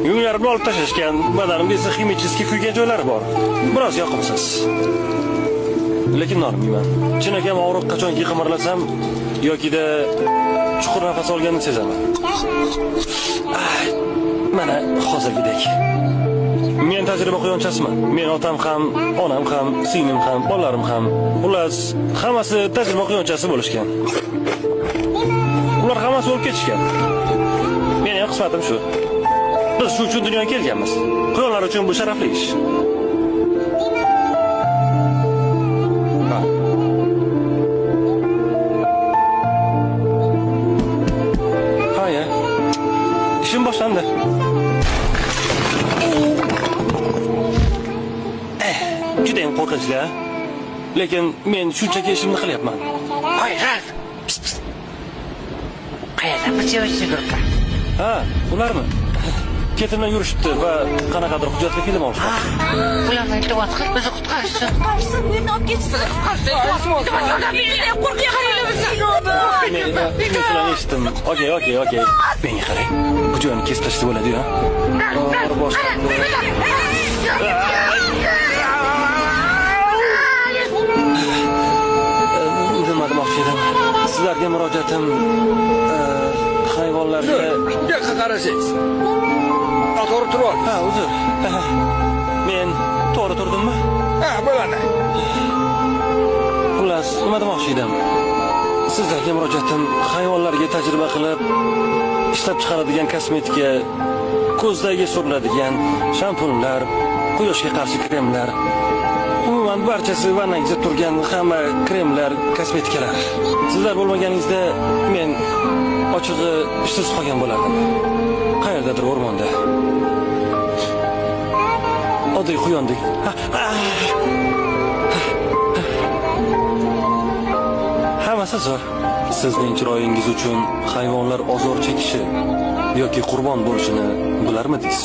Yunglarimni olib tashlashgan, badanimda esa ximichiski kuygan joylari bor. Biroz yoqimsiz. Lekin normayman. Chinakam og'riq qachonki qimirlasam yokida chuqur nafas olganini sezaman. Mana hozirgidek. Men tajriba quyonchasiman. Men otam ham, onam ham, singlim ham, bolalarim ham, xullas, hammasi tajriba quyonchasi bo'lishgan. Ular hammasi o'lib ketishgan. Meni ham qismatim shu. Biz shu uchun dunyoga kelganmiz. Quyonlar uchun bu sharafli ish. Hayya. Ishim boshlandi. Juda ham qo'rqinchli. Lekin men shunchaki ishimni qilyapman. Voy, Ralf. Qayerda bichayotgan guruhlar? Ha, ularmi? Ketimdan yurishibdi va qanaqadir hujjatli film olishdi. Ularni iltimos qilib bizni qutqarishsin. Qutqarsin, bu yerni olib ketsin. Men eshitdim. Okey. Menga qarang. Bu joyni kesib tashlab bo'ladi-ku. Nima demoqchi edim? Sizlarga murojaatim hayvonlarga yoqqa qarasangiz. To'g'ri turib. Ha, uzr. Men to'g'ri turdimmi? Ha, bo'ladi. Xullas, nima demoqchi edim? Sizlarga murojaatim hayvonlarga tajriba qilib ishlab chiqaradigan kosmetika, ko'zdagi suriladigan shampunlar, quyoshga qarshi kremlar, umuman barchasi vannangizda turgan hamma kremlar, kosmetikalar. Sizlar bo'lmaganingizda men ochig'i ishsiz qolgan bo'lardim. Qayerdadir o'rmonda. Oddiy quyondek. Hammasi zo'r. Sizning chiroyingiz uchun hayvonlar ozor chekishi yoki qurbon bo'lishini bilarmidingiz?